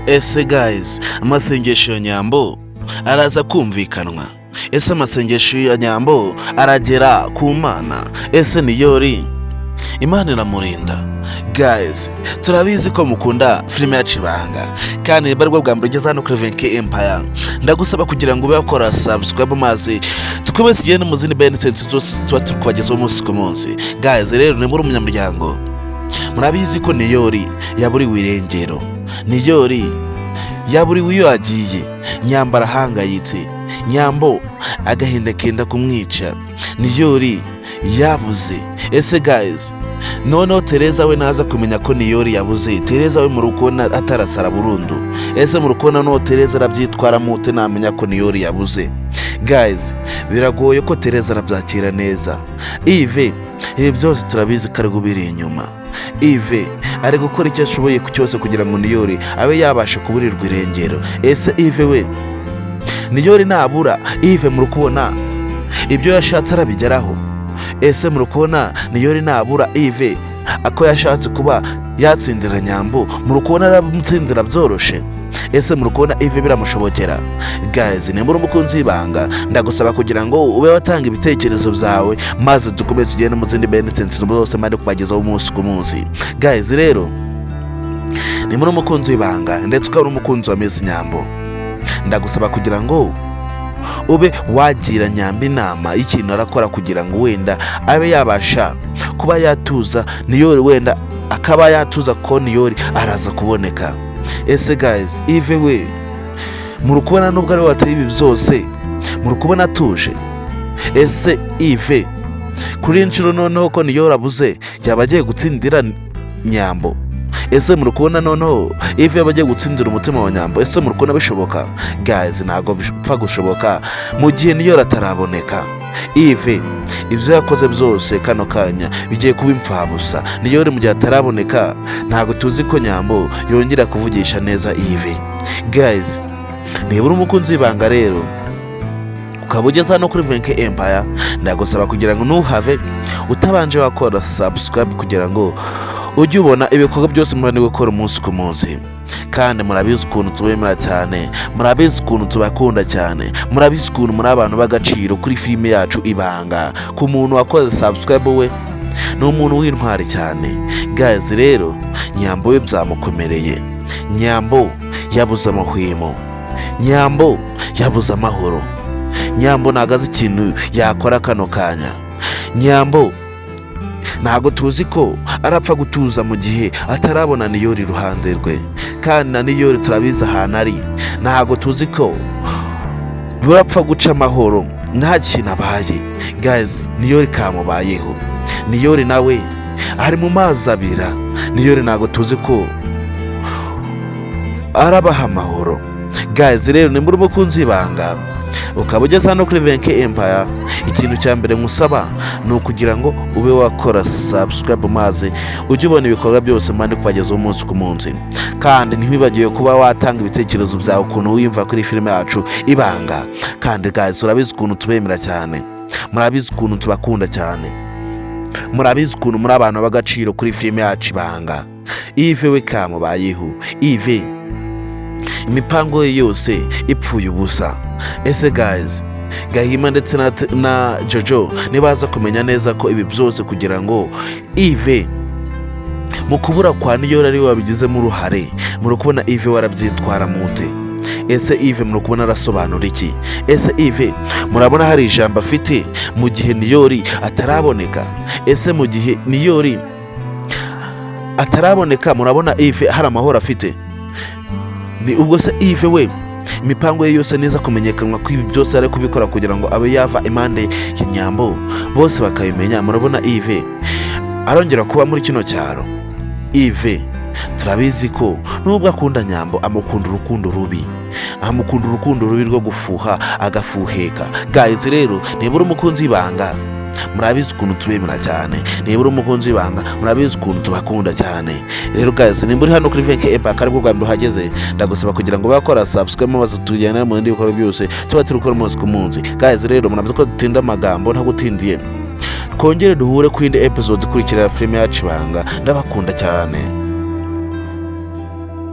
Ese guys, amasengesho ya Nyambo araza kumvikanwa? Ese amasengesho ya Nyambo aragera ku Mana? Ese Niyori Imana iramurinda? Guys, turabizi ko mukunda filime yacu Ibanga, kandi bari bwa mbere ugeze hano kuri Venke Empire, ndagusaba kugira ngo ube wakora subscribe maze tukomeze tugende mu zindi benefits zose tuba turi kubagezaho umunsi ku munsi. Guys, rero ni muri umunyamuryango, murabizi ko Niyori yaburiwe irengero, Niyori yaburiwe iyo agiye, Nyambo arahangayitse, Nyambo agahinda kenda kumwica, Niyori yabuze. Ese guys, noneho Tereza we naza kumenya ko Niyori yabuze, Tereza we mu rukona atarasara burundu. Ese mu rukona no Tereza arabyitwara mute namenya ko Niyori yabuze? Guys, biragoye ko Tereza arabyakira neza. Ive ibi byose turabizi ko ari gubiri inyuma, Ive ari gukora icyo ashoboye cyose kugira ngo Niyori abe yabasha kuburirwa irengero. Ese Ive we, Niyori nabura, Ive mu rukona ibyo yashatse arabigeraho? Ese mu rukona Niyori nabura, Ive ako yashatse kuba yatsindira Nyambo, mu rukona aramutsindira byoroshe? Ese mu rukona Ive biramushobokera? Guys, ni muri umukunzi w'Ibanga, ndagusaba kugira ngo ube watanga ibitekerezo byawe maze dukomeze tugende mu zindi benefits zose mande kubagezaho umunsi ku munsi. Guys, rero ni muri umukunzi w'Ibanga ndetse ukaba umukunzi wa Miss Nyambo, ndagusaba kugira ngo ube wagira Nyambo inama y'ikintu arakora kugira ngo wenda abe yabasha kuba yatuza Niyori, wenda akaba yatuza ko Niyori araza kuboneka. Ese guys, Ive we mu rukubona nubwo ari wateye ibi byose, mu rukubona atuje? Ese Ive kuri inshuro noneho ko Niyori abuze yaba agiye gutsindira Nyambo? Ese mu rukubona noneho Ive yaba agiye gutsindira umutima wa Nyambo? Ese mu rukubona bishoboka? Guys, ntago bipfa gushoboka mu gihe Niyori ataraboneka. Ive ibyo yakoze byose kano kanya bigiye kuba impfabusa. Niyori mu gihe ataraboneka ntago tuzi ko Nyambo yongera kuvugisha neza Ive. Guys, nibura umukunzi w'Ibanga rero ukaba ugeze hano kuri Venke Empire, ndagusaba kugira ngo ntuhave utabanje wakora subscribe kugira ngo ujye ubona ibikorwa byose murani gukora umunsi ku munsi. Kandi murabizi ukuntu tubemera cyane, murabizi ukuntu tubakunda cyane, murabizi ukuntu muri abantu b'agaciro kuri filime yacu Ibanga. Ku muntu wakoze subscribe we ni umuntu w'intwari cyane. Guys, rero Nyambo we byamukomereye, Nyambo yabuze amahwemo, Nyambo yabuze amahoro, Nyambo ntago azi ikintu yakora kano kanya, Nyambo ntago tuzi ko arapfa gutuza mu gihe atarabona Niyori iruhande rwe. Kandi na Niyori turabizi ahantu ari, ntago tuzi ko burapfa guca amahoro nta kintu abaye. Guys, Niyori kamubayeho, Niyori nawe ari mu mazi abira, Niyori ntago tuzi ko arabaha amahoro. Guys, rero ni muri umukunzi w'Ibanga ukaba ugeze hano kuri Venke Empire, ikintu cya mbere musaba ni ukugira ngo ube wakora subscribe maze ujye ubona ibikorwa byose mande kubagezaho umunsi ku munsi. Kandi ntiwibagiwe kuba watanga ibitekerezo byawe ukuntu wiyumva kuri filime yacu Ibanga. Kandi guys, urabizi ukuntu tubemera cyane, murabizi ukuntu tubakunda cyane, murabizi ukuntu muri abantu b'agaciro kuri filime yacu Ibanga. Ive we kamubayeho, Ive imipango ye yose ipfuye ubusa. Ese guys, Gahima ndetse na Jojo nibaza kumenya neza ko ibi byose kugira ngo Ive mu kubura kwa Niyori ari we wabigizemo uruhare, muri kubona Ive warabyitwara mute? Ese Ive muri kubona arasobanura iki? Ese Ive murabona hari ijambo afite mu gihe Niyori ataraboneka? Ese mu gihe Niyori ataraboneka murabona Ive hari amahoro afite? Ni ubwo se Ive we imipango ye yose neza kumenyekanwa ko ibi byose ari kubikora kugira ngo abe yava impande ya Nyambo bose bakabimenya? Murabona Ive arongera kuba muri kino cyaro? Ive turabizi ko nubwo akunda Nyambo amukunda urukundo rubi, amukunda urukundo rubi rwo gufuha agafuheka. Guys, rero nibura umukunzi w'Ibanga, murabizi ukuntu tubemera cyane, nibura umukunzi w'Ibanga murabizi ukuntu tubakunda cyane. Rero guys, nimburi hano kuri Venke Empire kandi bwo bwambere uhageze, ndagusaba kugira ngo bakora subscribe maze tujyane mu bindi bikorwa byose tuba turi gukora umunsi ku munsi. Guys, rero murabizi ko dutinda amagambo nta gutindiye, twongere duhure ku indi episode ikurikira ya filime yacu Ibanga. Ndabakunda cyane.